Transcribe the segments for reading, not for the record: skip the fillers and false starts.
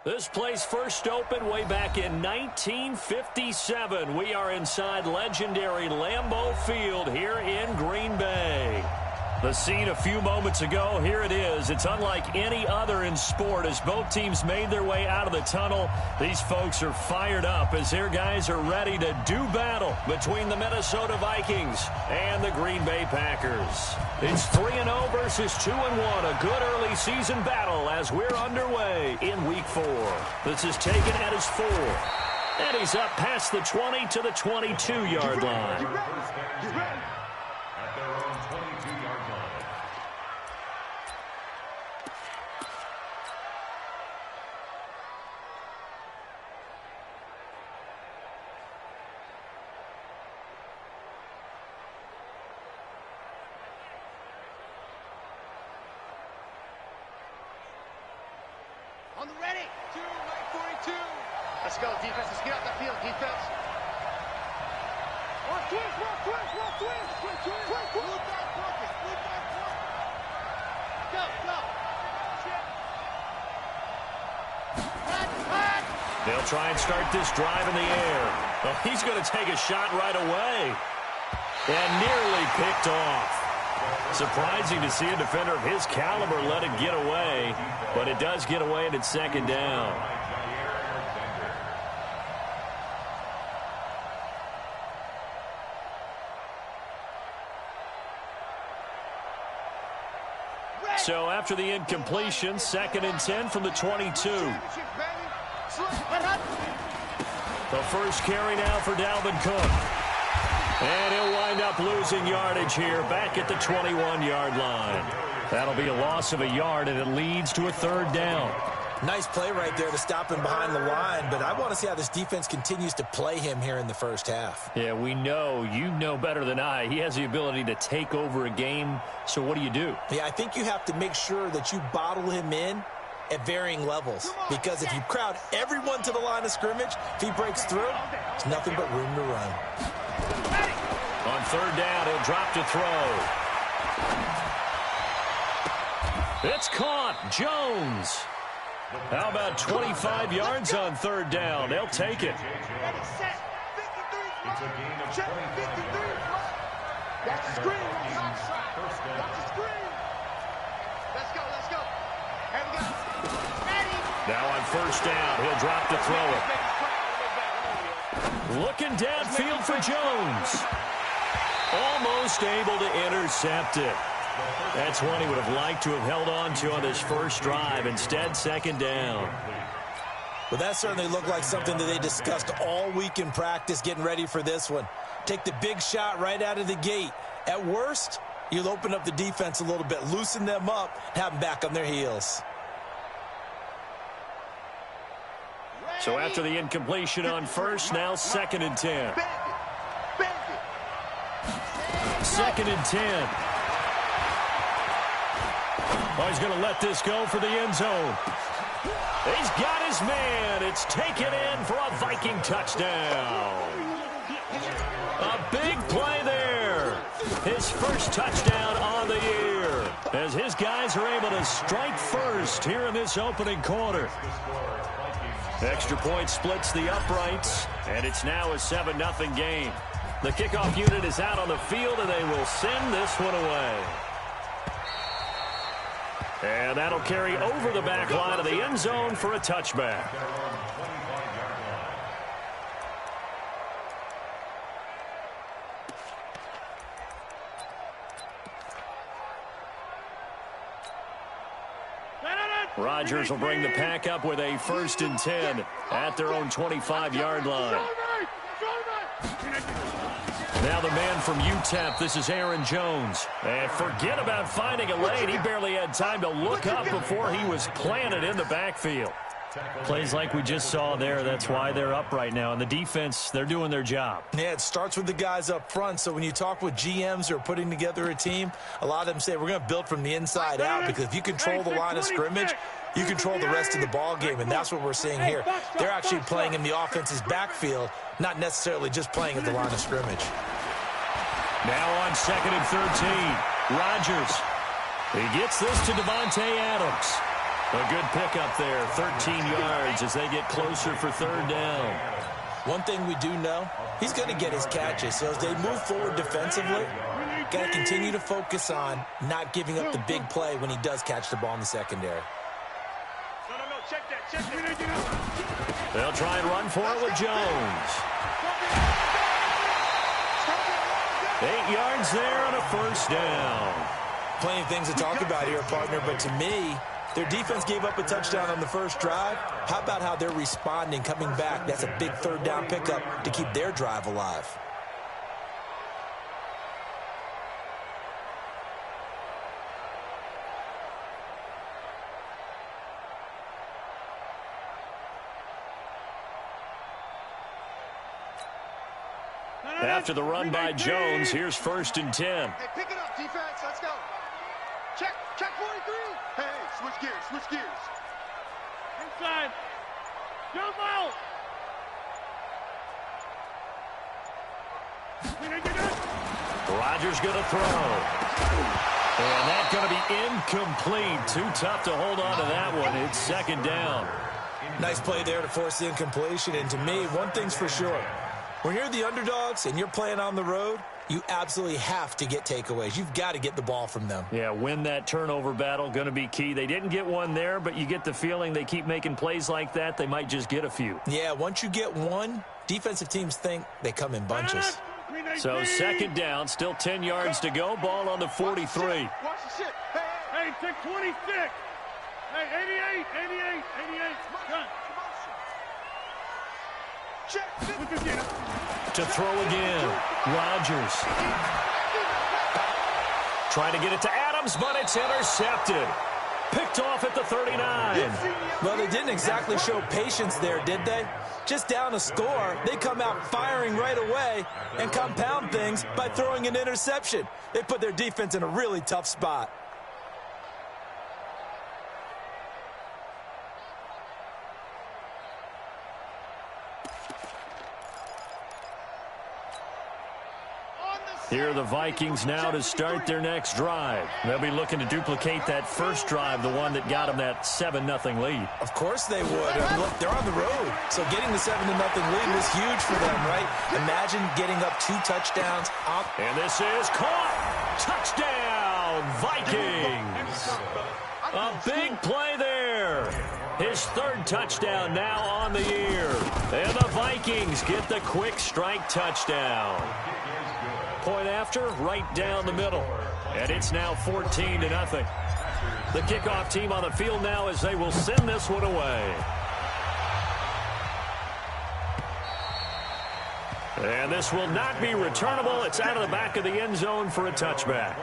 This place first opened way back in 1957. We are inside legendary Lambeau Field here in Green Bay. The scene a few moments ago, here it is. It's unlike any other in sport as both teams made their way out of the tunnel. These folks are fired up as their guys are ready to do battle between the Minnesota Vikings and the Green Bay Packers. It's 3-0 versus 2-1, a good early season battle as we're underway in Week 4. This is taken at his 4. And he's up past the 20 to the 22-yard line. On the ready. 42. Let's go, defense. Let's get out the field, defense. One twist. Blue back focus. Go. Back. They'll try and start this drive in the air. Well, he's going to take a shot right away. And nearly picked off. Surprising to see a defender of his caliber let it get away, but it does get away and it's second down. So after the incompletion, 2nd and 10 from the 22. The first carry now for Dalvin Cook. And he'll wind up losing yardage here back at the 21-yard line. That'll be a loss of a yard, and it leads to a 3rd down. Nice play right there to stop him behind the line, but I want to see how this defense continues to play him here in the first half. Yeah, we know. You know better than I. He has the ability to take over a game, so what do you do? Yeah, I think you have to make sure that you bottle him in at varying levels, because if you crowd everyone to the line of scrimmage, if he breaks through, there's nothing but room to run. On 3rd down, he'll drop to throw. It's caught. Jones. How about 25 yards on 3rd down? They'll take it. Ready, set. 53. Check 53. That's the screen. That's the screen. Let's go. Here we go. Ready. Now on 1st down, he'll drop to throw it. Looking downfield for Jones. Almost able to intercept it. That's one he would have liked to have held on to on this first drive. Instead, 2nd down. Well, that certainly looked like something that they discussed all week in practice getting ready for this one. Take the big shot right out of the gate. At worst, you'll open up the defense a little bit, loosen them up, have them back on their heels. So after the incompletion on 1st, now 2nd and 10. 2nd and 10. Oh, he's going to let this go for the end zone. He's got his man. It's taken in for a Viking touchdown. A big play there. His first touchdown on the year as his guys are able to strike first here in this opening quarter. Extra point splits the uprights, and it's now a 7-0 game. The kickoff unit is out on the field, and they will send this one away. And that'll carry over the back line of the end zone for a touchback. Rodgers will bring the pack up with a 1st and 10 at their own 25-yard line. Now the man from UTEP, this is Aaron Jones. And forget about finding a lane. He barely had time to look up before he was planted in the backfield. Plays like we just saw there, that's why they're up right now. And the defense, they're doing their job. Yeah, it starts with the guys up front. So when you talk with GMs who are putting together a team, a lot of them say we're going to build from the inside out, because if you control the line of scrimmage, you control the rest of the ball game, and that's what we're seeing here. They're actually playing in the offense's backfield, not necessarily just playing at the line of scrimmage. Now on 2nd and 13, Rodgers. He gets this to Devontae Adams. A good pickup there, 13 yards as they get closer for third down. One thing we do know, he's going to get his catches. So as they move forward defensively, got to continue to focus on not giving up the big play when he does catch the ball in the secondary. No, check that. They'll try and run for it with Jones. 8 yards there on a first down. Plenty of things to talk about here, partner, but to me, their defense gave up a touchdown on the first drive. How about how they're responding, coming back? That's a big third down pickup to keep their drive alive. After the run by Jones, here's 1st and 10. Hey, pick it up, defense. Let's go. Check 43. Hey, switch gears. Inside. Jump out. Rodgers going to throw. And that's going to be incomplete. Too tough to hold on to that one. It's 2nd down. Nice play there to force the incompletion. And to me, one thing's for sure. When you're the underdogs and you're playing on the road, you absolutely have to get takeaways. You've got to get the ball from them. Yeah, win that turnover battle, going to be key. They didn't get one there, but you get the feeling they keep making plays like that, they might just get a few. Yeah, once you get one, defensive teams think they come in bunches. So 2nd down, still 10 yards to go. Ball on the 43. Watch the shit. Hey, take 26. Hey, 88. Done. To throw again, Rodgers. Trying to get it to Adams, but it's intercepted. Picked off at the 39. Well, they didn't exactly show patience there, did they? Just down a score, they come out firing right away and compound things by throwing an interception. They put their defense in a really tough spot. Here are the Vikings now to start their next drive. They'll be looking to duplicate that first drive, the one that got them that 7-0 lead. Of course they would. Look, they're on the road, so getting the 7-0 lead was huge for them, right? Imagine getting up 2 touchdowns. And this is caught. Touchdown, Vikings. A big play there. His 3rd touchdown now on the year. And the Vikings get the quick strike touchdown. Point after, right down the middle. And it's now 14-0. The kickoff team on the field now as they will send this one away. And this will not be returnable. It's out of the back of the end zone for a touchback.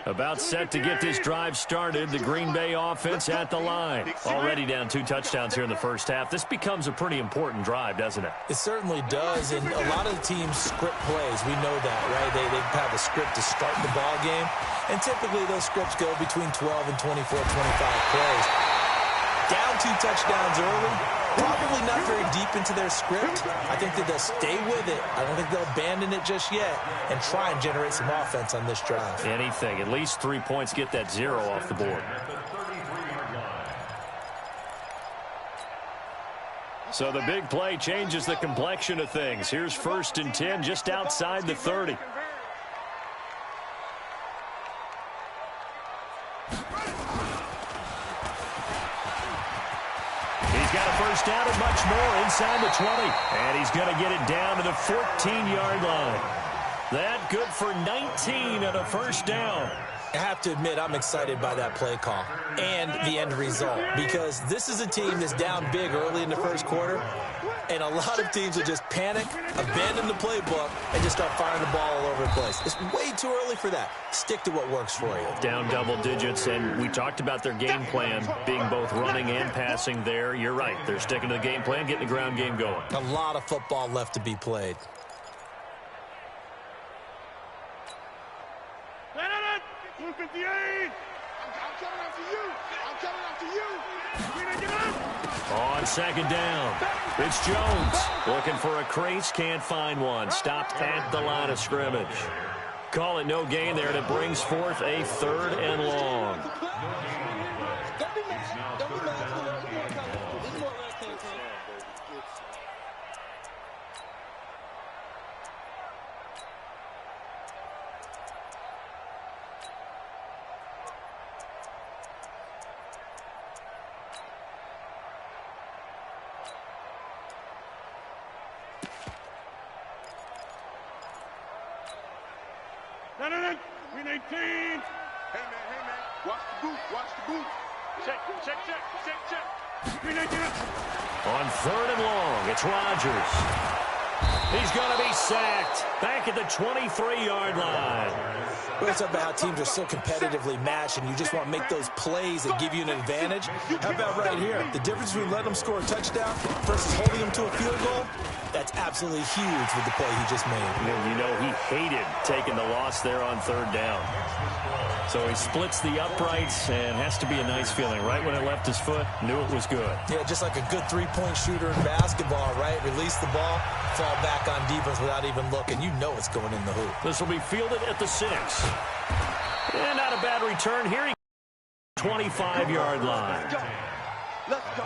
About set to get this drive started. The Green Bay offense at the line. Already down 2 touchdowns here in the first half. This becomes a pretty important drive, doesn't it? It certainly does, and a lot of the teams script plays. We know that, right? They have a script to start the ball game, and typically those scripts go between 12 and 24, 25 plays. Down 2 touchdowns early, probably not very deep into their script. I think that they'll stay with it. I don't think they'll abandon it just yet and try and generate some offense on this drive. Anything. At least 3 points, get that 0 off the board. So the big play changes the complexion of things. Here's 1st and 10 just outside the 30. First down and much more inside the 20. And he's going to get it down to the 14-yard line. That good for 19 and a first down. I have to admit, I'm excited by that play call and the end result, because this is a team that's down big early in the first quarter, and a lot of teams will just panic, abandon the playbook, and just start firing the ball all over the place. It's way too early for that. Stick to what works for you. Down double digits, and we talked about their game plan being both running and passing there. You're right. They're sticking to the game plan, getting the ground game going. A lot of football left to be played. I'm coming after you. I'm coming after you. On 2nd down, it's Jones looking for a crease, can't find one. Stopped at the line of scrimmage. Call it no gain there, and it brings forth a 3rd and long. Win 18. Hey, man. Watch the boot. Check. Win 18. On 3rd and long, it's Rodgers. He's going to be sacked back at the 23-yard line. Well, it's about how teams are so competitively matched, and you just want to make those plays that give you an advantage. How about right here? The difference between letting them score a touchdown versus holding them to a field goal, that's absolutely huge with the play he just made. You know, he hated taking the loss there on 3rd down. So he splits the uprights, and has to be a nice feeling. Right when it left his foot, knew it was good. Yeah, just like a good 3-point shooter in basketball, right? Release the ball, fall back on defense without even looking. You know it's going in the hoop. This will be fielded at the 6. And not a bad return here. He 25-yard line. Let's go.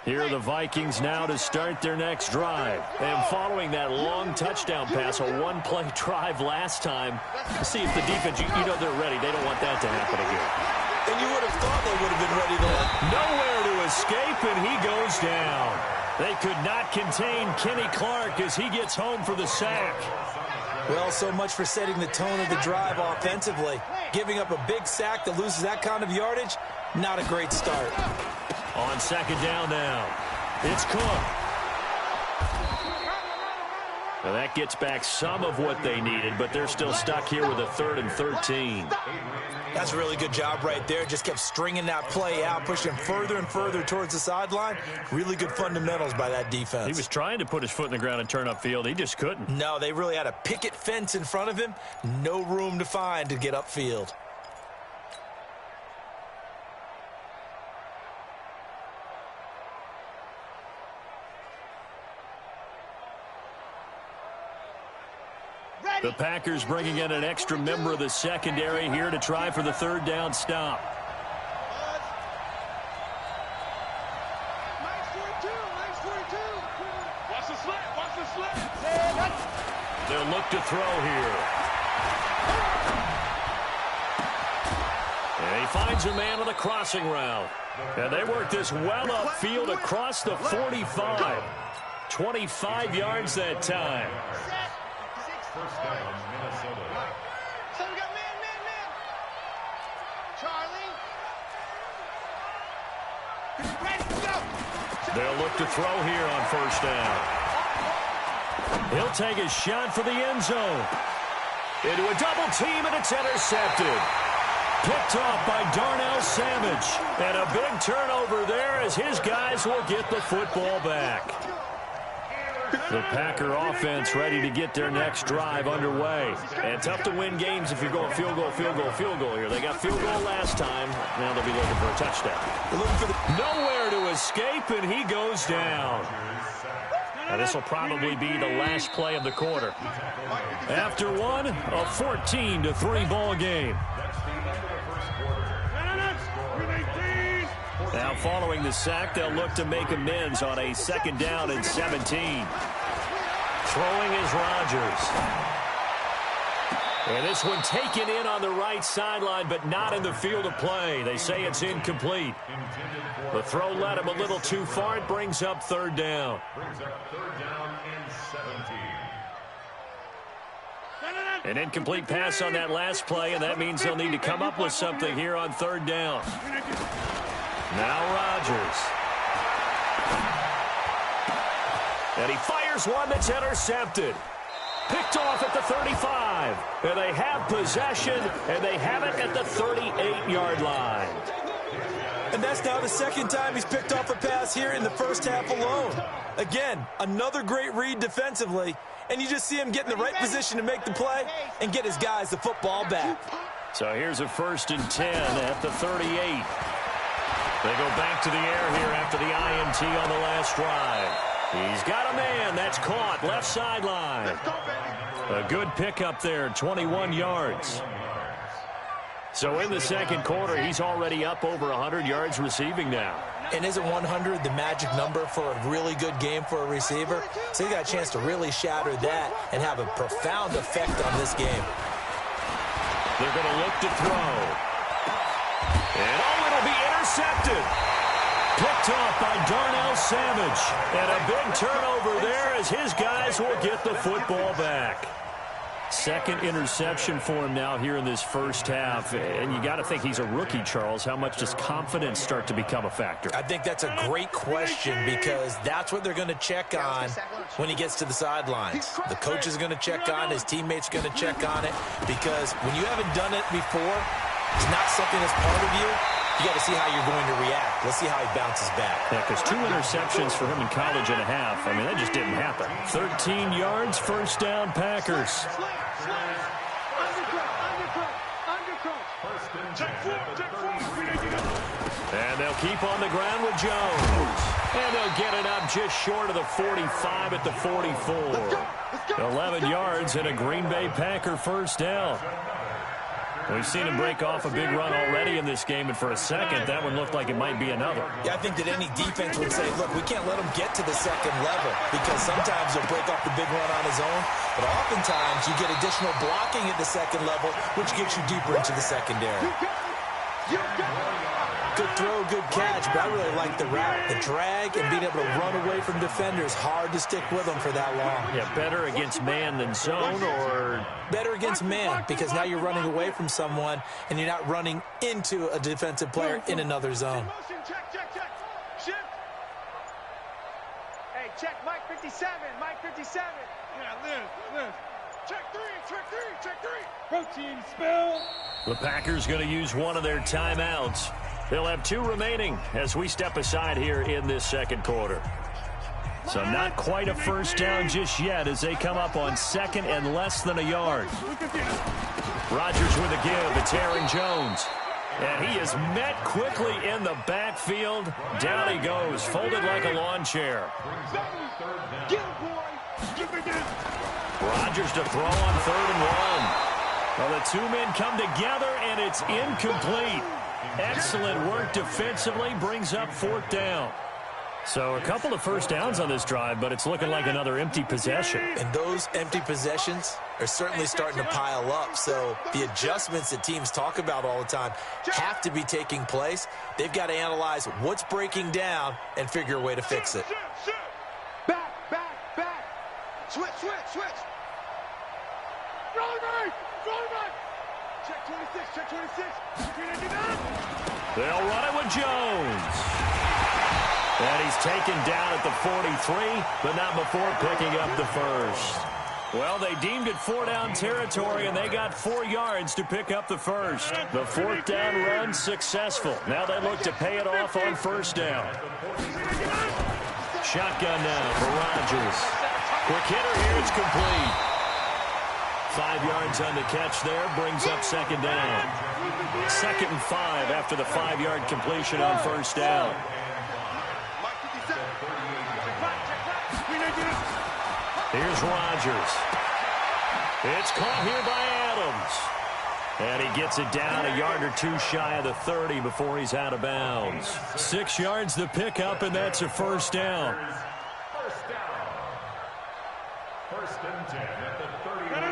Here are the Vikings now to start their next drive. And following that long touchdown pass, a 1-play drive last time, see if the defense, you know they're ready. They don't want that to happen again. And you would have thought they would have been ready to let. Nowhere to escape, and he goes down. They could not contain Kenny Clark as he gets home for the sack. Well, so much for setting the tone of the drive offensively. Giving up a big sack that loses that kind of yardage, not a great start. On 2nd down now, it's Cook. Now that gets back some of what they needed, but they're still stuck here with a 3rd and 13. That's a really good job right there. Just kept stringing that play out, pushing further and further towards the sideline. Really good fundamentals by that defense. He was trying to put his foot in the ground and turn upfield. He just couldn't. No, they really had a picket fence in front of him. No room to find to get upfield. The Packers bringing in an extra member of the secondary here to try for the 3rd down stop. Nice 42. Watch the slip. They'll look to throw here. And he finds a man on the crossing route. And they work this well upfield across the 45. 25 yards that time. First down, Minnesota. So we got man. Charlie. Ready, go. They'll look to throw here on first down. He'll take a shot for the end zone. Into a double team, and it's intercepted. Picked off by Darnell Savage. And a big turnover there as his guys will get the football back. The Packer offense ready to get their next drive underway. And tough to win games if you're going field goal here. They got field goal last time. Now they'll be looking for a touchdown. Nowhere to escape, and he goes down. Now this will probably be the last play of the quarter. After one, a 14-3 ball game. Now following the sack, they'll look to make amends on a 2nd down and 17. Throwing is Rodgers. And this one taken in on the right sideline, but not in the field of play. They say it's incomplete. The throw led him a little too far. It brings up 3rd down. An incomplete pass on that last play, and that means they'll need to come up with something here on 3rd down. Now Rodgers. And he fires one that's intercepted. Picked off at the 35. And they have possession, and they have it at the 38-yard line. And that's now the 2nd time he's picked off a pass here in the first half alone. Again, another great read defensively, and you just see him get in the right position to make the play and get his guys the football back. So here's a 1st and 10 at the 38. They go back to the air here after the INT on the last drive. He's got a man. That's caught. Left sideline. A good pickup there, 21 yards. So in the 2nd quarter, he's already up over 100 yards receiving now. And isn't 100 the magic number for a really good game for a receiver? So he got a chance to really shatter that and have a profound effect on this game. They're going to look to throw. And it'll be intercepted. Picked off by Darnell Savage. And a big turnover there as his guys will get the football back. 2nd interception for him now here in this first half. And you got to think he's a rookie, Charles. How much does confidence start to become a factor? I think that's a great question because that's what they're going to check on when he gets to the sidelines. The coach is going to check on, his teammates are going to check on it, because when you haven't done it before, it's not something that's part of you. You got to see how you're going to react. Let's see how he bounces back. Yeah, because 2 interceptions for him in college and a half. I mean, that just didn't happen. 13 yards, 1st down, Packers. And they'll keep on the ground with Jones. And they'll get it up just short of the 45 at the 44. 11 yards and a Green Bay Packer 1st down. We've seen him break off a big run already in this game, and for a second, that one looked like it might be another. Yeah, I think that any defense would say, look, we can't let him get to the 2nd level, because sometimes he'll break off the big run on his own, but oftentimes you get additional blocking at the 2nd level, which gets you deeper into the secondary. Good throw, good catch, but I really like the route. The drag and being able to run away from defenders, hard to stick with them for that long. Yeah, better against man than zone, or? Better against man, because now you're running away from someone and you're not running into a defensive player in another zone. Shift. Hey, check Mike 57, Mike 57. Yeah, live. Check 3. Protein spill. The Packers going to use one of their timeouts. They'll have 2 remaining as we step aside here in this 2nd quarter. So not quite a 1st down just yet as they come up on 2nd and less than a yard. Rodgers with a give. It's Aaron Jones. And he is met quickly in the backfield. Down he goes, folded like a lawn chair. Rodgers to throw on 3rd and 1. Well, the 2 men come together, and it's incomplete. Excellent work defensively, brings up 4th down. So a couple of 1st downs on this drive, but it's looking like another empty possession. And those empty possessions are certainly starting to pile up. So the adjustments that teams talk about all the time have to be taking place. They've got to analyze what's breaking down and figure a way to fix it. Back. Switch. Check 26, check 26. They'll run it with Jones. And he's taken down at the 43, but not before picking up the first. Well, they deemed it 4-down territory, and they got 4 yards to pick up the first. The 4th down run successful. Now they look to pay it off on 1st down. Shotgun now for Rodgers. Quick hitter here, it's complete. 5 yards on the catch there, brings up 2nd down. 2nd and 5 after the 5-yard completion on 1st down. Here's Rodgers. It's caught here by Adams. And he gets it down a yard or 2 shy of the 30 before he's out of bounds. 6 yards to pick up, and that's a 1st down.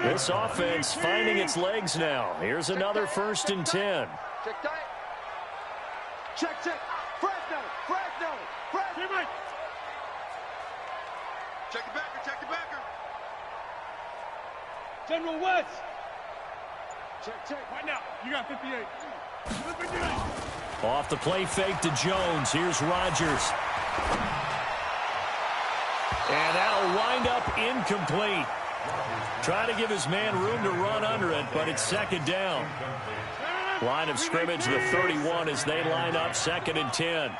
This offense finding its legs now. Here's another 1st and 10. Check tight. Check, check. Fresno. Check the backer, check the backer. General West. Check. Right now. You got 58. Off the play fake to Jones. Here's Rodgers. And that'll wind up incomplete. Trying to give his man room to run under it, but it's 2nd down. Line of scrimmage, the 31 as they line up 2nd and 10.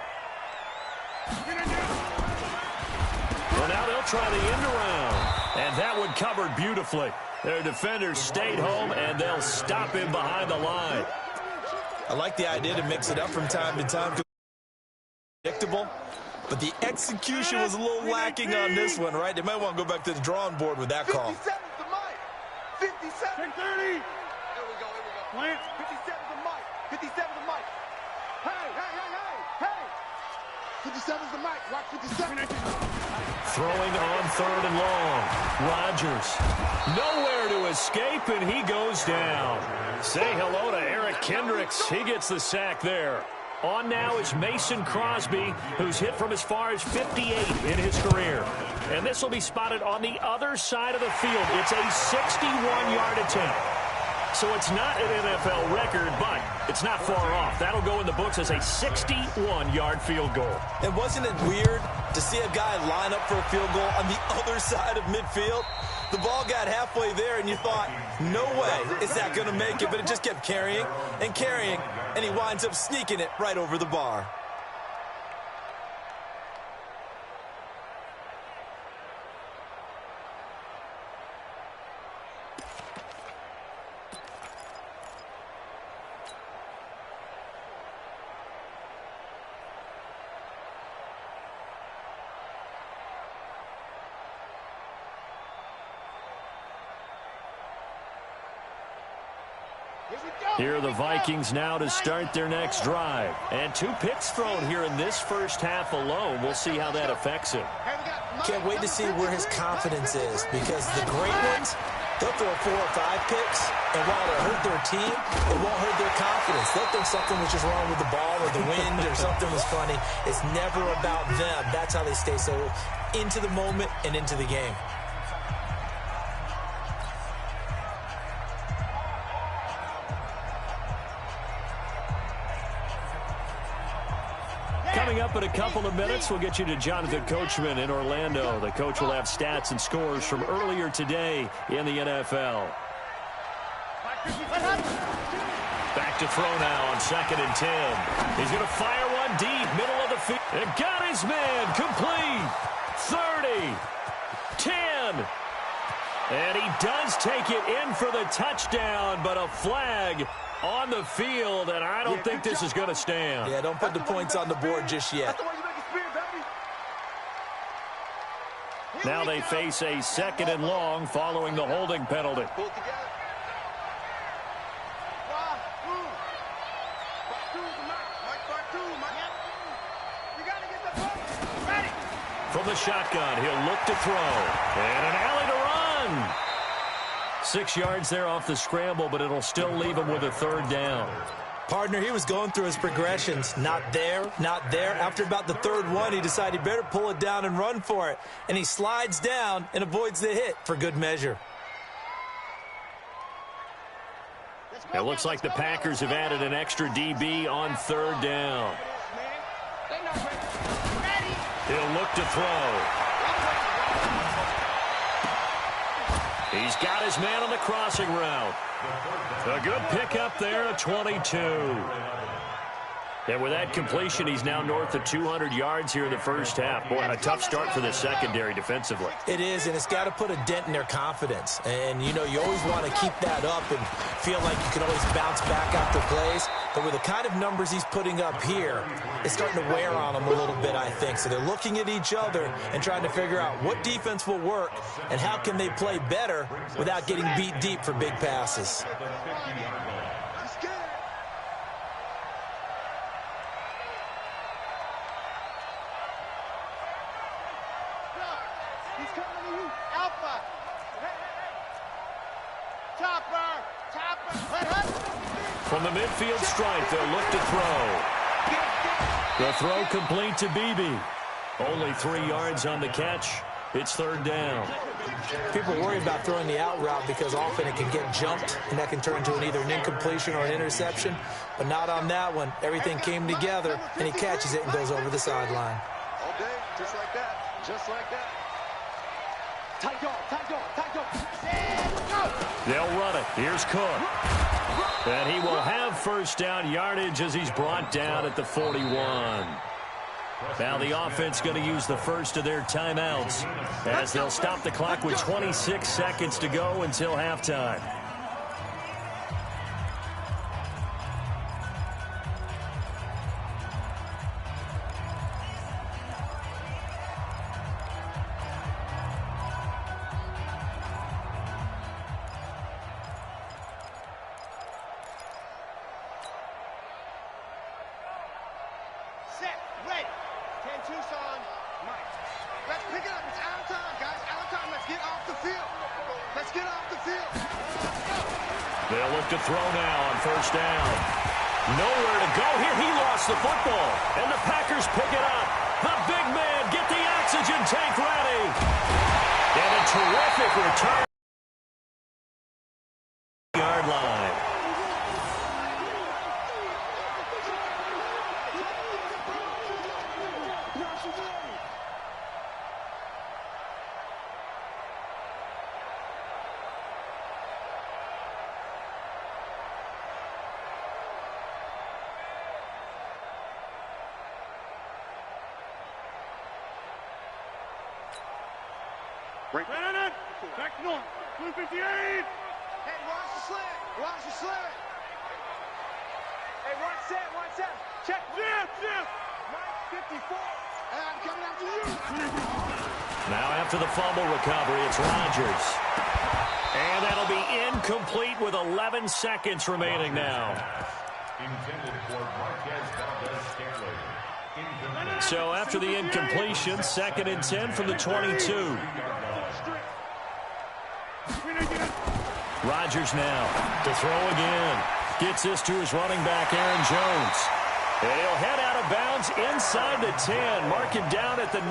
Well, now they'll try the end around. And that one covered beautifully. Their defenders stayed home, and they'll stop him behind the line. I like the idea to mix it up from time to time. Predictable. But the execution was a little lacking on this one, right? They might want to go back to the drawing board with that call. 57's the mic. 57. 30. Here we go. Plant. 57's the mic. 57's the mic. Hey. 57's the mic. Watch 57. Throwing on 3rd and long. Rodgers. Nowhere to escape, and he goes down. Say hello to Eric Kendricks. He gets the sack there. On now is Mason Crosby, who's hit from as far as 58 in his career. And this will be spotted on the other side of the field. It's a 61-yard attempt. So it's not an NFL record, but it's not far off. That'll go in the books as a 61-yard field goal. And wasn't it weird to see a guy line up for a field goal on the other side of midfield? The ball got halfway there, and you thought, no way is that going to make it. But it just kept carrying, and he winds up sneaking it right over the bar. Here are the Vikings now to start their next drive. And 2 picks thrown here in this first half alone. We'll see how that affects him. Can't wait to see where his confidence is, because the great ones, they'll throw 4 or 5 picks, and while it'll hurt their team, it won't hurt their confidence. They'll think something was just wrong with the ball or the wind or something was funny. It's never about them. That's how they stay so into the moment and into the game. Coming up in a couple of minutes, we'll get you to Jonathan Coachman in Orlando. The coach will have stats and scores from earlier today in the NFL. Back to throw now on 2nd and 10. He's going to fire one deep, middle of the field. And got his man, complete. 30, 10. And he does take it in for the touchdown, but a flag on the field, and I don't think this is going to stand. Yeah, don't put the points on the board just yet. Now they face a 2nd and long following the holding penalty. From the shotgun, he'll look to throw. And an alley to run. 6 yards there off the scramble, but it'll still leave him with a 3rd down. Partner, he was going through his progressions. Not there, not there. After about the 3rd one, he decided he better pull it down and run for it. And he slides down and avoids the hit for good measure. It looks like the Packers have added an extra DB on third down. He'll look to throw. He's got his man on the crossing route. A good pickup there at 22. And with that completion, he's now north of 200 yards here in the first half. Boy, a tough start for the secondary defensively. It is, and it's got to put a dent in their confidence. And, you know, you always want to keep that up and feel like you can always bounce back after plays. But with the kind of numbers he's putting up here, it's starting to wear on them a little bit, I think. So they're looking at each other and trying to figure out what defense will work and how can they play better without getting beat deep for big passes. From the midfield stripe, they'll look to throw. The throw complete to Beebe. Only 3 yards on the catch. It's third down. People worry about throwing the out route because often it can get jumped, and that can turn into either an incompletion or an interception. But not on that one. Everything came together, and he catches it and goes over the sideline. All day, just like that. Just like that. Tight go, tight go, tight go. They'll run it. Here's Cook. And he will have first down yardage as he's brought down at the 41. Now the offense going to use the first of their timeouts as they'll stop the clock with 26 seconds to go until halftime. They'll look to throw now on first down. Nowhere to go here. He lost the football. And the Packers pick it up. The big man, get the oxygen tank ready. And a terrific return. Yard line. Brandon, back north, 258. Hey, watch the slant, watch the slant. Hey, one set, check. Zip. 54. Hey, I'm coming after you. Now after the fumble recovery, it's Rodgers. And that'll be incomplete with 11 seconds remaining now. So after the incompletion, 2nd and 10 from the 22. Rodgers now to throw again. Gets this to his running back, Aaron Jones. And he'll head out of bounds inside the 10. Mark him down at the 9.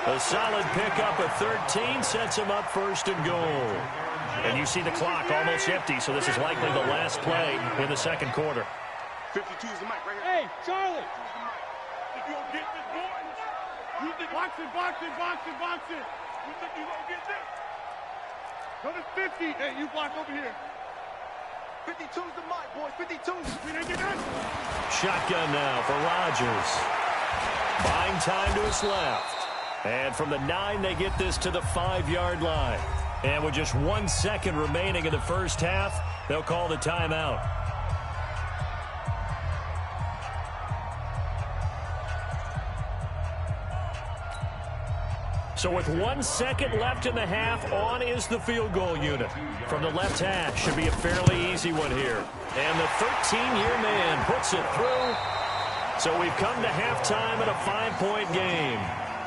A solid pickup of 13 sets him up first and goal. And you see the clock almost empty, so this is likely the last play in the second quarter. 52 is the mic right here. Hey, Charlie. If you don't get this boy, you think box it. You think you gonna get this? Go to 50. Hey, you block over here. 52's the mic, boys. 52. We didn't get that. Shotgun now for Rodgers. Buying time to his left. And from the 9, they get this to the 5-yard line. And with just 1 second remaining in the first half, they'll call the timeout. So with 1 second left in the half, on is the field goal unit. From the left hash, should be a fairly easy one here. And the 13-year man puts it through. So we've come to halftime in a 5-point game.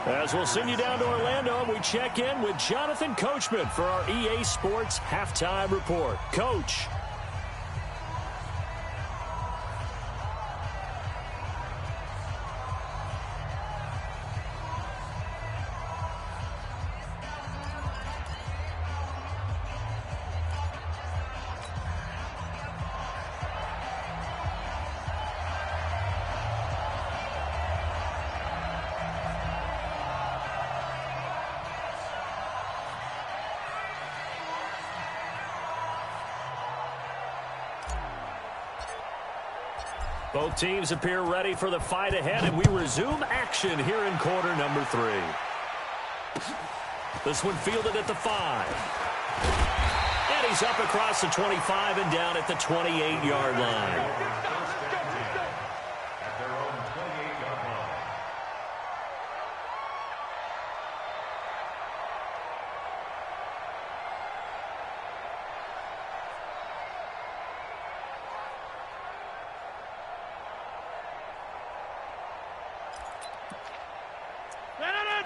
As we'll send you down to Orlando, and we check in with Jonathan Coachman for our EA Sports Halftime Report. Coach. Both teams appear ready for the fight ahead, and we resume action here in quarter number 3. This one fielded at the 5. And he's up across the 25 and down at the 28-yard line.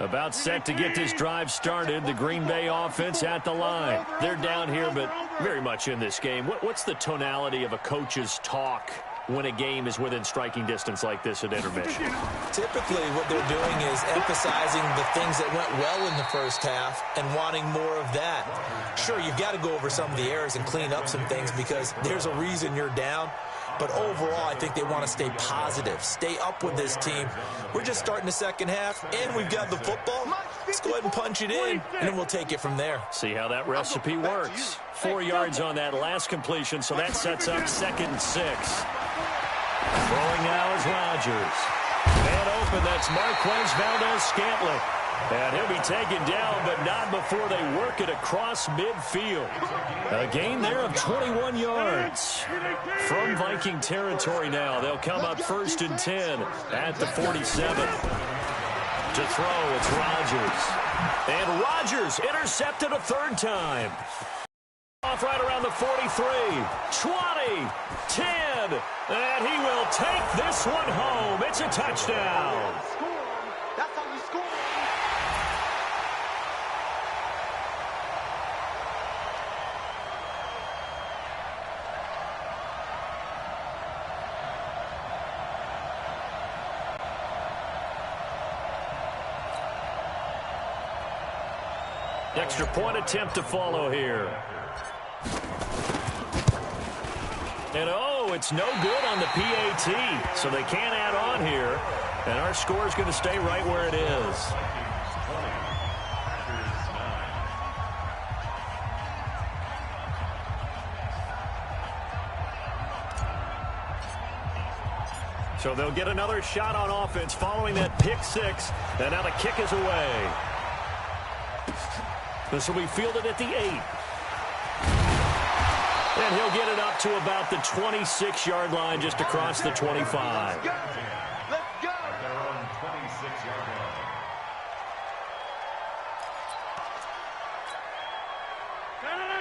About set to get this drive started. The Green Bay offense at the line. They're down here, but very much in this game. What's the tonality of a coach's talk when a game is within striking distance like this at intermission? Typically, what they're doing is emphasizing the things that went well in the first half and wanting more of that. Sure, you've got to go over some of the errors and clean up some things because there's a reason you're down. But overall, I think they want to stay positive, stay up with this team. We're just starting the second half, and we've got the football. Let's go ahead and punch it in, and then we'll take it from there. See how that recipe works. 4 yards on that last completion, so that sets up 2nd and 6. Throwing now is Rodgers. Man open, that's Marquez Valdez-Scantling. And he'll be taken down, but not before they work it across midfield. A gain there of 21 yards. From Viking territory now, they'll come up 1st and 10 at the 47. To throw, it's Rodgers. And Rodgers intercepted a 3rd time. Off right around the 43, 20, 10, and he will take this one home. It's a touchdown. That's how you score. Extra point attempt to follow here. And oh, it's no good on the PAT, so they can't add on here. And our score is going to stay right where it is. So they'll get another shot on offense following that pick 6. And now the kick is away. This will be fielded at the 8. And he'll get it up to about the 26-yard line, just across the 25. Let's go. At their own 26-yard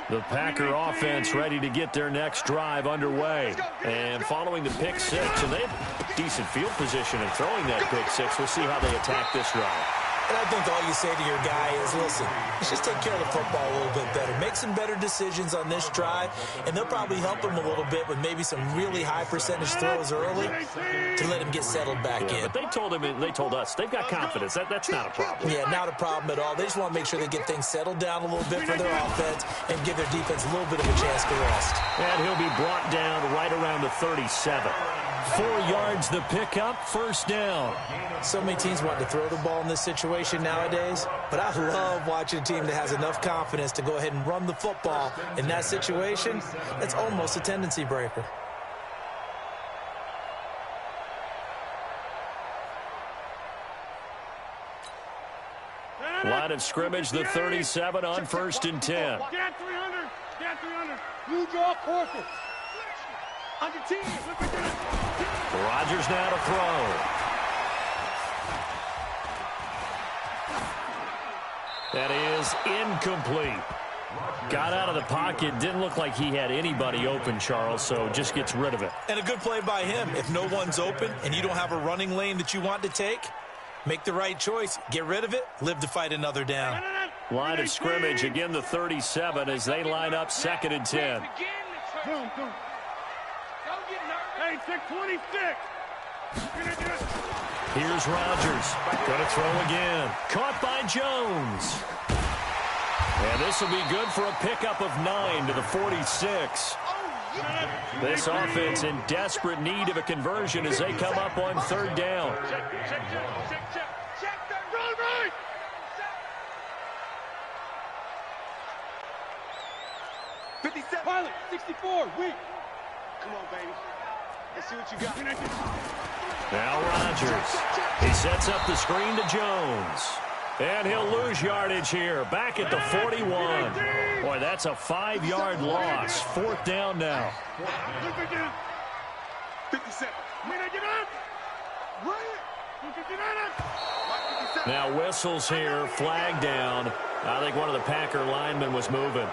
line. The Packer offense ready to get their next drive underway. And following the pick 6, and they have decent field position in throwing that pick 6. We'll see how they attack this drive. And I think all you say to your guy is, listen, let's just take care of the football a little bit better. Make some better decisions on this drive, and they'll probably help him a little bit with maybe some really high percentage throws early to let him get settled back in. But they told him, and they told us, they've got confidence. That's not a problem. Yeah, not a problem at all. They just want to make sure they get things settled down a little bit for their offense and give their defense a little bit of a chance to rest. And he'll be brought down right around the 37. 4 yards the pickup, 1st down. So many teams want to throw the ball in this situation nowadays, but I love watching a team that has enough confidence to go ahead and run the football in that situation. That's almost a tendency breaker. Line of scrimmage, the 37 on 1st and 10. Get 300. Get 300. You draw quarter. On your team. Rodgers now to throw. That is incomplete. Got out of the pocket. Didn't look like he had anybody open, Charles, so just gets rid of it. And a good play by him. If no one's open and you don't have a running lane that you want to take, make the right choice. Get rid of it. Live to fight another down. Line of scrimmage, again the 37 as they line up 2nd and 10. Hey, 26. Here's Rodgers. Going to throw again. Caught by Jones. And this will be good for a pickup of 9 to the 46. This offense in desperate need of a conversion as they come up on 3rd down. Pilot, 64, weak. Come on, baby. Let's see what you got. Now Rodgers. He sets up the screen to Jones. And he'll lose yardage here. Back at the 41. Boy, that's a 5-yard loss. 4th down now. 57. Now whistles here. Flag down. I think one of the Packer linemen was moving.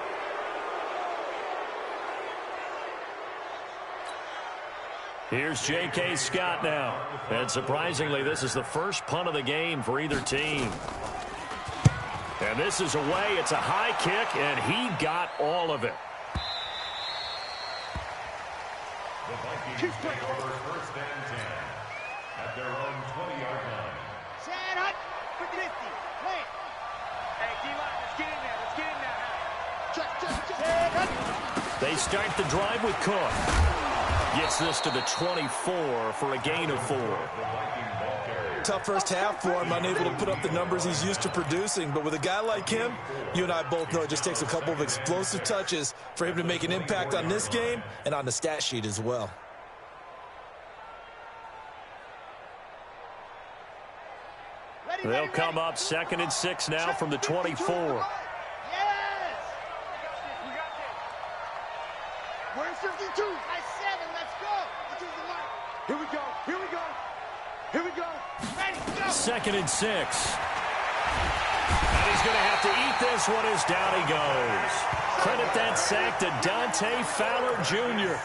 Here's J.K. Scott now. And surprisingly, this is the first punt of the game for either team. And this is away. It's a high kick, and he got all of it. The Vikings take over 1st and 10 at their own 20-yard line. Set up for 50. Plant. Hey, D-line, let's get in there. Let's get in there. Set up. They start the drive with Cook. Gets this to the 24 for a gain of 4. Tough first half for him, unable to put up the numbers he's used to producing. But with a guy like him, you and I both know it just takes a couple of explosive touches for him to make an impact on this game and on the stat sheet as well. They'll come up 2nd and 6 now from the 24. Yes. Where's 52? By 7. Let's go. This is the mark. Here we go. Here we go. Here we go. Ready, go. 2nd and 6. And he's going to have to eat this one as down he goes. Credit that sack to Dante Fowler Jr.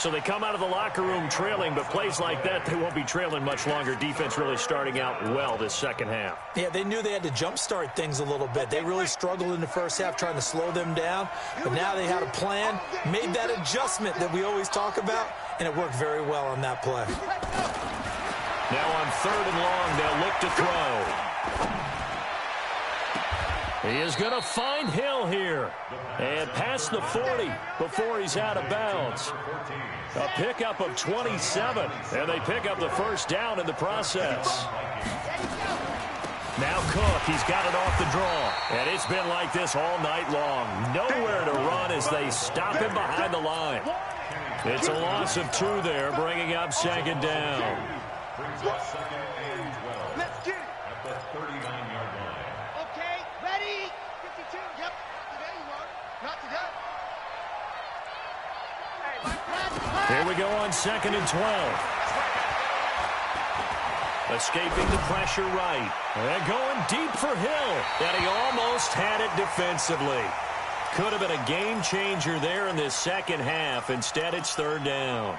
So they come out of the locker room trailing, but plays like that, they won't be trailing much longer. Defense really starting out well this second half. Yeah, they knew they had to jumpstart things a little bit. They really struggled in the first half trying to slow them down, but now they had a plan, made that adjustment that we always talk about, and it worked very well on that play. Now on 3rd and long, they'll look to throw. He is going to find Hill here. And past the 40 before he's out of bounds. A pickup of 27. And they pick up the first down in the process. Now Cook, he's got it off the draw. And it's been like this all night long. Nowhere to run as they stop him behind the line. It's a loss of 2 there, bringing up 2nd down. Brings up 2nd and 12. Let's get it. At the 39-yard line. Okay. Ready. 52. Yep. Today you are. Not today. Here we go on 2nd and 12. Escaping the pressure right. And going deep for Hill. And he almost had it defensively. Could have been a game changer there in this second half. Instead, it's 3rd down.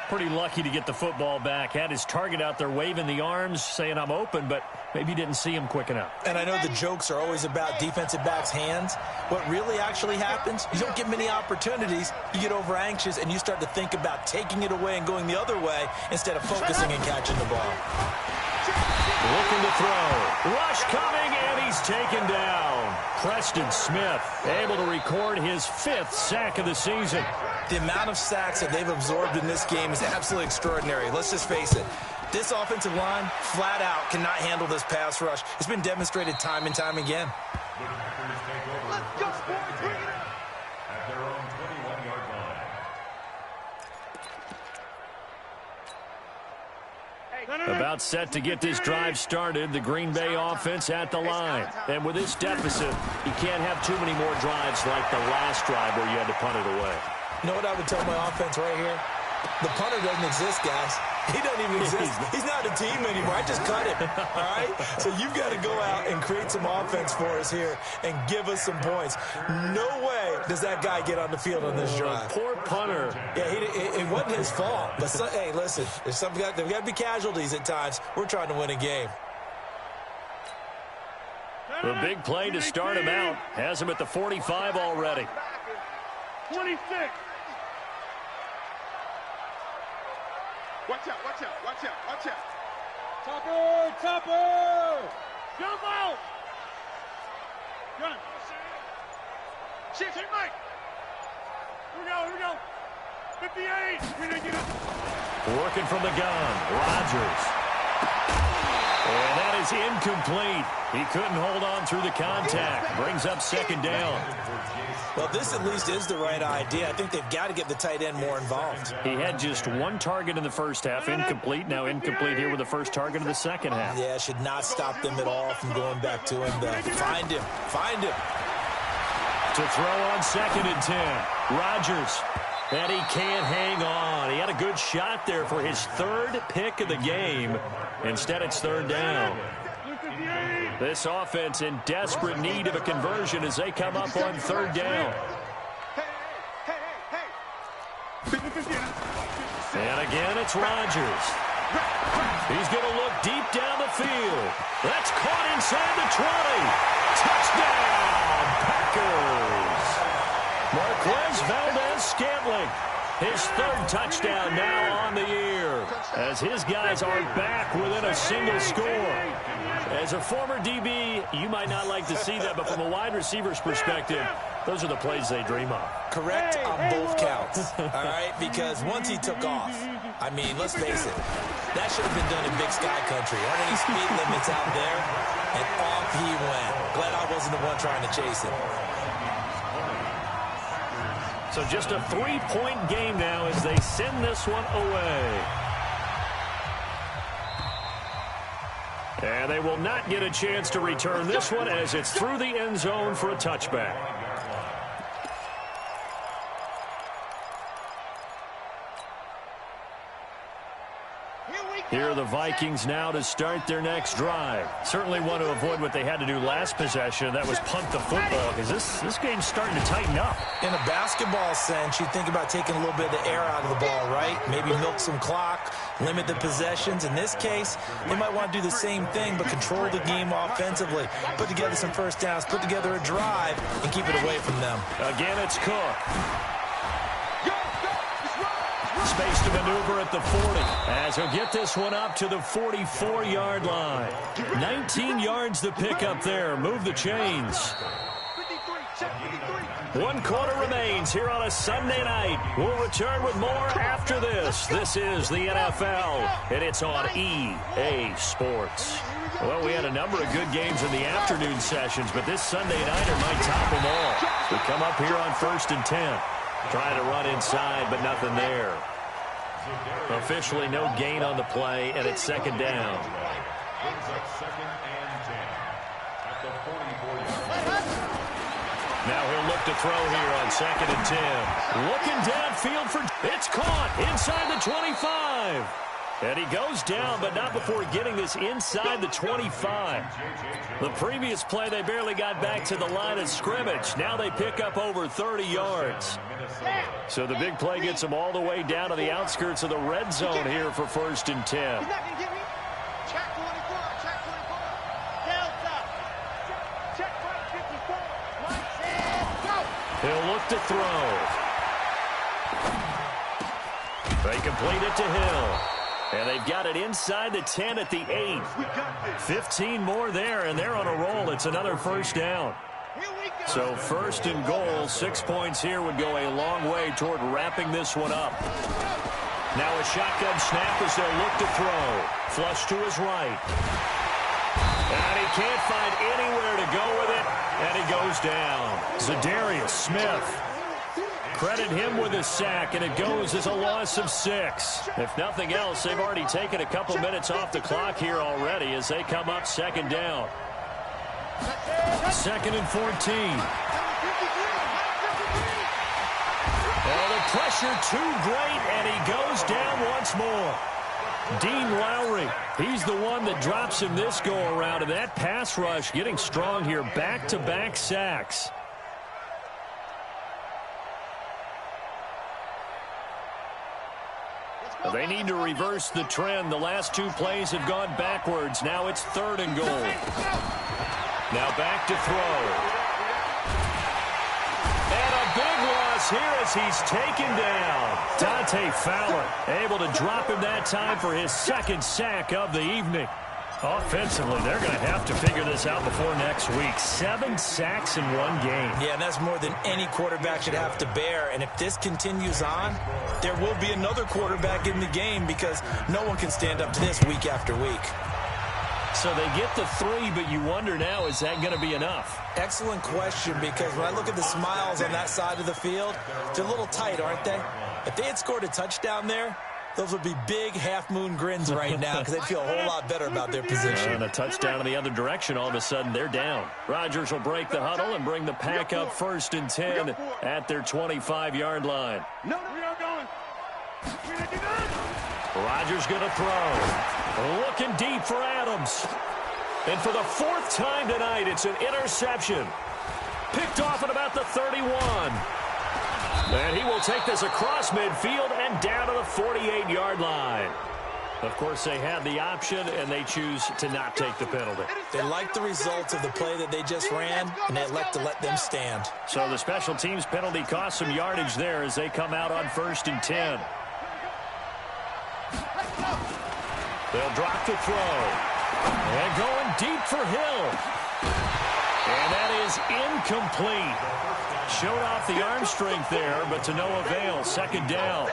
Pretty lucky to get the football back. Had his target out there waving the arms, saying I'm open, but maybe didn't see him quick enough. And I know the jokes are always about defensive backs' hands. What really actually happens, you don't get many opportunities. You get over anxious, and you start to think about taking it away and going the other way instead of focusing and catching the ball. Looking to throw. Rush coming, and he's taken down. Preston Smith able to record his 5th sack of the season. The amount of sacks that they've absorbed in this game is absolutely extraordinary. Let's just face it. This offensive line, flat out, cannot handle this pass rush. It's been demonstrated time and time again. The Packers take over 1st and 10 at their own 21-yard line. About set to get this drive started, the Green Bay offense at the line. And with this deficit, you can't have too many more drives like the last drive where you had to punt it away. You know what I would tell my offense right here? The punter doesn't exist, guys. He doesn't even exist. He's not a team anymore. I just cut him, all right? So you've got to go out and create some offense for us here and give us some points. No way does that guy get on the field on this drive. Poor punter. Yeah, it wasn't his fault. But, hey, listen, there's got to be casualties at times. We're trying to win a game. The big play to start him out. Has him at the 45 already. 26. Watch out, watch out, watch out, watch out. Topper, Topper. Jump out. Gun. Shit, hit Mike. Here we go. 58. We didn't get it. Working from the gun. Rodgers. And that is is incomplete. He couldn't hold on through the contact. Brings up second down. Well, this at least is the right idea. I think they've got to get the tight end more involved. He had just one target in the first half, incomplete. Now incomplete here with the first target of the second half. Yeah, should not stop them at all from going back to him. Find him. Find him. To throw on 2nd and 10. Rodgers. And he can't hang on. He had a good shot there for his 3rd pick of the game. Instead, it's 3rd down. This offense in desperate need of a conversion as they come up on 3rd down. And again, it's Rodgers. He's going to look deep down the field. That's caught inside the 20. Touchdown, Packers. Marquez Valdez-Scantling. His 3rd touchdown now on the year as his guys are back within a single score. As a former DB, you might not like to see that, but from a wide receiver's perspective, those are the plays they dream of. Correct on both counts, all right? Because once he took off, I mean, let's face it, that should have been done in Big Sky Country. Aren't any speed limits out there? And off he went. Glad I wasn't the one trying to chase him. So just a 3-point game now as they send this one away. And they will not get a chance to return this one as it's through the end zone for a touchback. Here are the Vikings now to start their next drive. Certainly want to avoid what they had to do last possession. That was punt the football because this game's starting to tighten up. In a basketball sense, you think about taking a little bit of the air out of the ball, right? Maybe milk some clock, limit the possessions. In this case, they might want to do the same thing, but control the game offensively. Put together some first downs, put together a drive, and keep it away from them. Again, it's Cook. Space to maneuver at the 40 as he'll get this one up to the 44-yard line. 19 yards to pick up there. Move the chains. 1 quarter remains here on a Sunday night. We'll return with more after this. This is the NFL, and it's on EA Sports. Well, we had a number of good games in the afternoon sessions, but this Sunday nighter might top them all. We come up here on 1st and 10. Trying to run inside, but nothing there. Officially no gain on the play, and it's 2nd down. Now he'll look to throw here on 2nd and 10. Looking downfield for... It's caught inside the 25. And he goes down, but not before getting this inside the 25. The previous play, they barely got back to the line of scrimmage. Now they pick up over 30 yards. So the big play gets them all the way down to the outskirts of the red zone here for 1st and 10. He'll look to throw. They complete it to Hill. And they've got it inside the 10 at the 8. 15 more there, and they're on a roll. It's another first down. So 1st and goal, 6 points here would go a long way toward wrapping this one up. Now a shotgun snap as they'll look to throw. Flush to his right. And he can't find anywhere to go with it, and he goes down. Zadarius Smith. Credit him with a sack, and it goes as a loss of 6. If nothing else, they've already taken a couple minutes off the clock here already as they come up 2nd down. 2nd and 14. Oh, the pressure too great, and he goes down once more. Dean Lowry, he's the one that drops him this go-around, and that pass rush getting strong here. Back-to-back sacks. They need to reverse the trend. The last 2 plays have gone backwards. Now it's 3rd and goal. Now back to throw. And a big loss here as he's taken down. Dante Fowler able to drop him that time for his 2nd sack of the evening. Offensively, they're going to have to figure this out before next week. 7 sacks in 1 game. Yeah, and that's more than any quarterback should have to bear. And if this continues on, there will be another quarterback in the game because no one can stand up to this week after week. So they get the 3, but you wonder now, is that going to be enough? Excellent question, because when I look at the smiles on that side of the field, they're a little tight, aren't they? If they had scored a touchdown there, those would be big half-moon grins right now because they'd feel a whole lot better about their position. And a touchdown in the other direction, all of a sudden they're down. Rodgers will break the huddle and bring the pack up 1st and 10 at their 25-yard line. No, we are going. Rodgers going to throw. Looking deep for Adams. And for the 4th time tonight, it's an interception. Picked off at about the 31. And he will take this across midfield and down to the 48-yard line. Of course, they had the option, and they choose to not take the penalty. They like the results of the play that they just ran, and they elect to let them stand. So the special teams penalty cost some yardage there as they come out on 1st and 10. They'll drop to throw. And going deep for Hill. And that is incomplete. Showed off the arm strength there, but to no avail. 2nd down.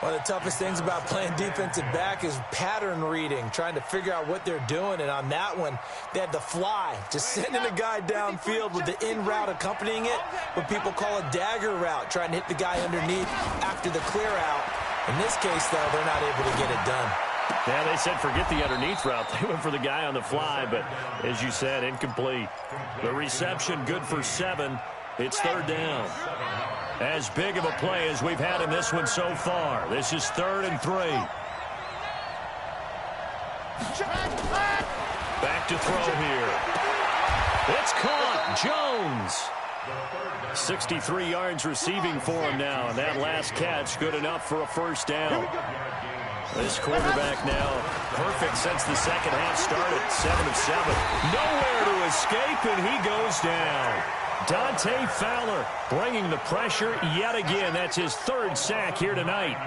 One of the toughest things about playing defensive back is pattern reading, trying to figure out what they're doing. And on that one, they had the fly, just sending a guy downfield with the in route accompanying it, what people call a dagger route, trying to hit the guy underneath after the clear out. In this case, though, they're not able to get it done. Yeah, they said forget the underneath route. They went for the guy on the fly, but as you said, incomplete. The reception good for 7. It's 3rd down. As big of a play as we've had in this one so far. This is 3rd and 3. Back to throw here. It's caught. Jones. 63 yards receiving for him now, and that last catch good enough for a 1st down. This quarterback now perfect since the 2nd half started. 7 of 7. Nowhere to escape, and he goes down. Dante Fowler bringing the pressure yet again. That's his 3rd sack here tonight.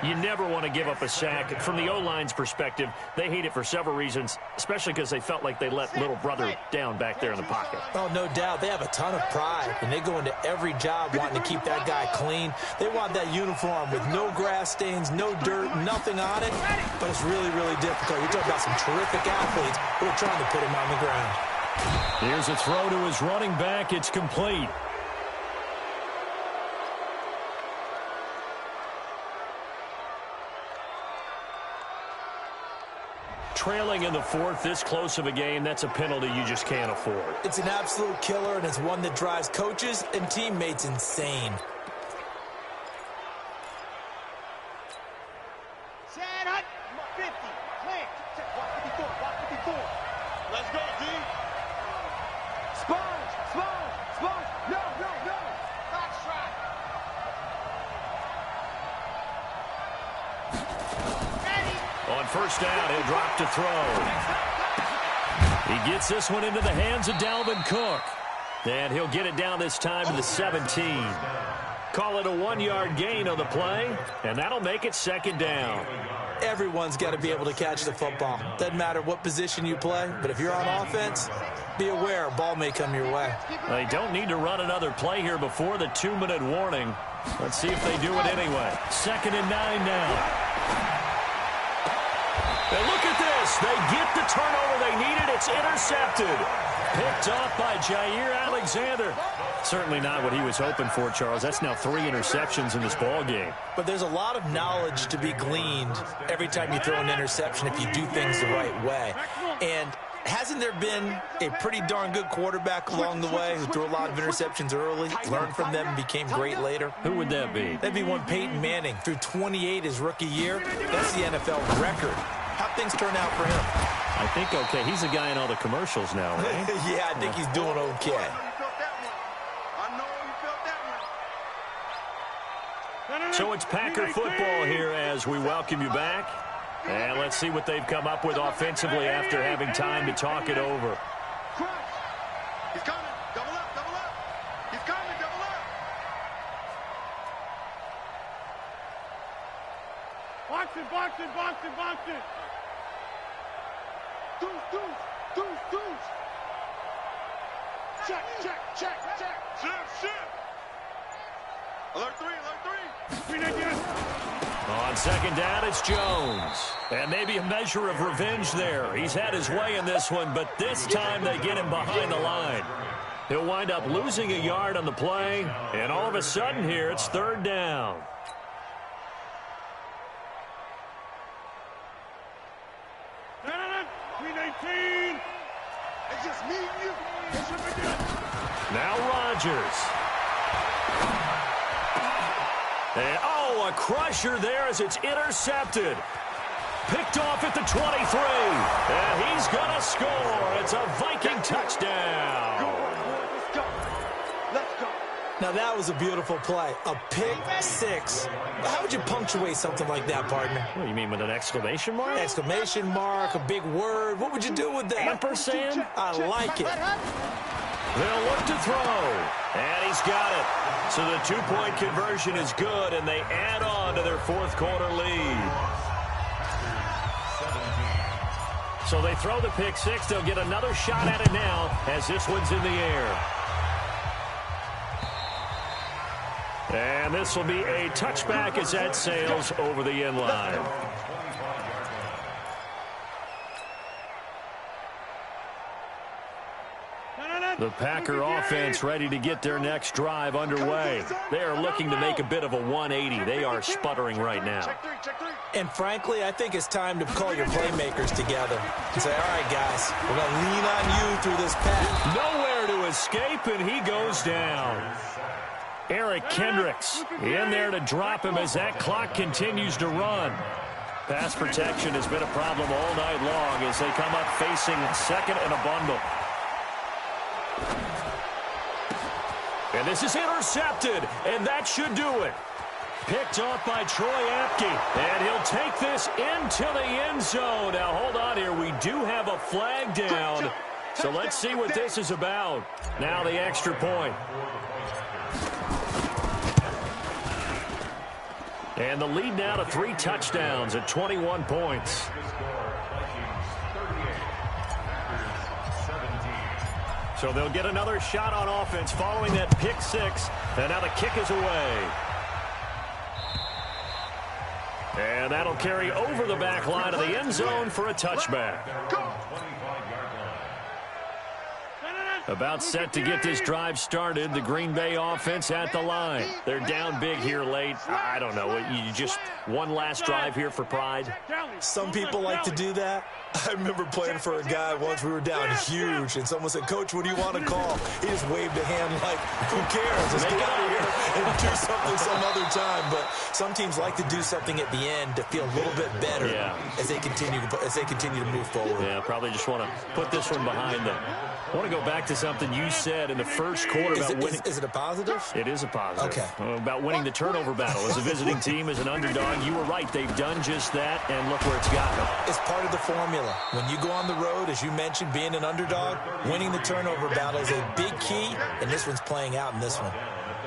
You never want to give up a sack. From the O-line's perspective, they hate it for several reasons, especially because they felt like they let little brother down back there in the pocket. Oh, no doubt. They have a ton of pride, and they go into every job wanting to keep that guy clean. They want that uniform with no grass stains, no dirt, nothing on it, but it's really, really difficult. You're talking about some terrific athletes who are trying to put him on the ground. Here's a throw to his running back. It's complete. Trailing in the 4th, this close of a game, that's a penalty you just can't afford. It's an absolute killer, and it's one that drives coaches and teammates insane. Let's go, D. Sponge. No. Box track. On 1st down, he'll drop to throw. He gets this one into the hands of Dalvin Cook. And he'll get it down this time to the 17. Call it a 1-yard gain on the play, and that'll make it 2nd down. Everyone's got to be able to catch the football. Doesn't matter what position you play, but if you're on offense, be aware a ball may come your way. They don't need to run another play here before the 2-minute warning. Let's see if they do it anyway. 2nd and 9 now. And look at this. They get the turnover they needed. It's intercepted. Picked off by Jair Alexander. Certainly not what he was hoping for, Charles. That's now 3 interceptions in this ball game. But there's a lot of knowledge to be gleaned every time you throw an interception if you do things the right way. And hasn't there been a pretty darn good quarterback along the way who threw a lot of interceptions early, learned from them, and became great later? Who would that be? That'd be one Peyton Manning. Threw 28 his rookie year. That's the NFL record. How'd things turn out for him? I think okay. He's the guy in all the commercials now, right? Yeah, I think he's doing okay. So it's Packer football here as we welcome you back. And let's see what they've come up with offensively after having time to talk it over. He's coming. Double up. He's coming. Double up. Box it. Deuce. Check. Shift. Alert 3. On second down, it's Jones. And maybe a measure of revenge there. He's had his way in this one, but this time they get him behind the line. He'll wind up losing a yard on the play, and all of a sudden here, it's third down. It's just me and you. Now Rodgers. And, a crusher there as it's intercepted. Picked off at the 23. And he's going to score. It's a Viking touchdown. Let's go. Let's go. Now, that was a beautiful play. A pick six. How would you punctuate something like that, partner? What do you mean, with an exclamation mark? Exclamation mark, a big word. What would you do with that? Ampersand? I like it. They'll look to throw. And he's got it. So the two-point conversion is good, and they add on to their fourth quarter lead. So they throw the pick six. They'll get another shot at it now as this one's in the air. And this will be a touchback as that sails over the end line. The Packer offense ready to get their next drive underway. They are looking to make a bit of a 180. They are sputtering right now. And frankly, I think it's time to call your playmakers together and say, all right, guys, we're going to lean on you through this pass. Nowhere to escape, and he goes down. Eric Kendricks in there to drop him as that clock continues to run. Pass protection has been a problem all night long as they come up facing second and a bundle. And this is intercepted, and that should do it. Picked off by Troy Apke, and he'll take this into the end zone. Now, hold on here. We do have a flag down, so let's see what this is about. Now the extra point. And the lead now to 3 touchdowns at 21 points. So they'll get another shot on offense following that pick six. And now the kick is away. And that'll carry over the back line of the end zone for a touchback. About set to get this drive started. The Green Bay offense at the line. They're down big here late. I don't know. You just one last drive here for pride? Some people like to do that. I remember playing for a guy once. We were down huge, and someone said, Coach, what do you want to call? He just waved a hand like, who cares? Let's get out of here and do something some other time. But some teams like to do something at the end to feel a little bit better as they continue to move forward. Yeah, probably just want to put this one behind them. I want to go back to something you said in the first quarter about winning. Is it a positive? It is a positive. Okay. About winning the turnover battle as a visiting team, as an underdog. You were right. They've done just that, and look where it's gotten them. It's part of the formula. When you go on the road, as you mentioned, being an underdog, winning the turnover battle is a big key, and this one's playing out in this one.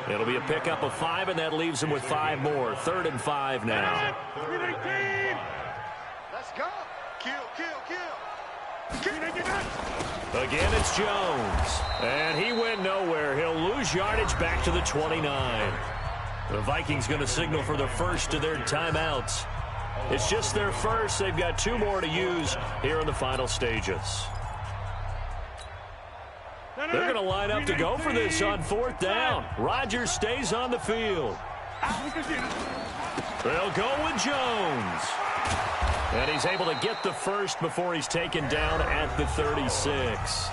It'll be a pickup of 5, and that leaves them with 5 more. 3rd and 5 now. Let's go. Kill. Again, it's Jones. And he went nowhere. He'll lose yardage back to the 29. The Vikings going to signal for the first of their timeouts. It's just their first. They've got 2 more to use here in the final stages. They're going to line up to go for this on 4th down. Rodgers stays on the field. They'll go with Jones. And he's able to get the first before he's taken down at the 36.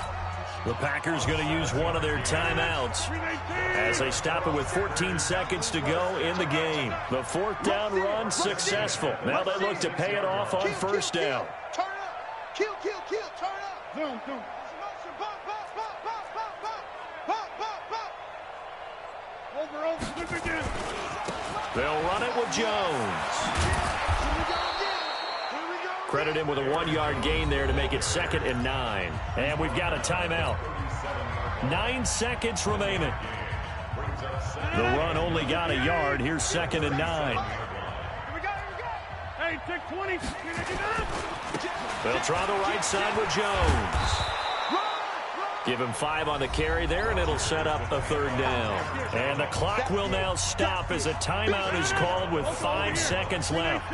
The Packers going to use one of their timeouts as they stop it with 14 seconds to go in the game. The 4th down run successful. Now they look to pay it off on 1st down. Turn up. Kill. Turn up. Zoom. Over. They'll run it with Jones. Credit him with a 1-yard gain there to make it 2nd and 9. And we've got a timeout. 9 seconds remaining. The run only got a yard. Here's 2nd and 9. Hey, take 20. They'll try the right side with Jones. Give him 5 on the carry there, and it'll set up a 3rd down. And the clock will now stop as a timeout is called with 5 seconds left.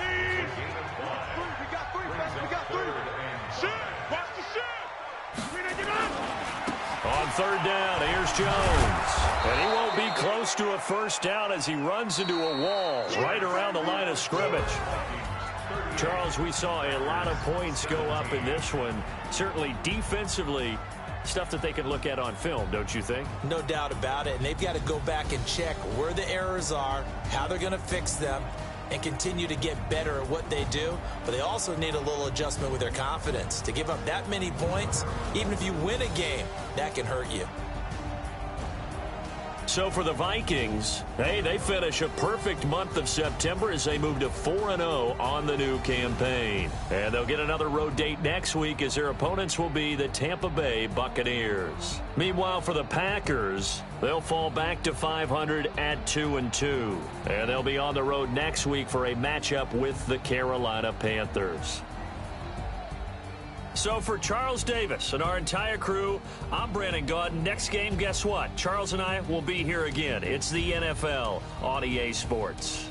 On 3rd down, here's Jones. And he won't be close to a 1st down as he runs into a wall right around the line of scrimmage. Charles, we saw a lot of points go up in this one. Certainly defensively, stuff that they can look at on film, don't you think? No doubt about it. And they've got to go back and check where the errors are, how they're going to fix them, and continue to get better at what they do. But they also need a little adjustment with their confidence. To give up that many points, even if you win a game, that can hurt you. So for the Vikings, hey, they finish a perfect month of September as they move to 4-0 on the new campaign. And they'll get another road date next week as their opponents will be the Tampa Bay Buccaneers. Meanwhile, for the Packers, they'll fall back to 500 at 2-2. And they'll be on the road next week for a matchup with the Carolina Panthers. So for Charles Davis and our entire crew, I'm Brandon Gaudin. Next game, guess what? Charles and I will be here again. It's the NFL on EA Sports.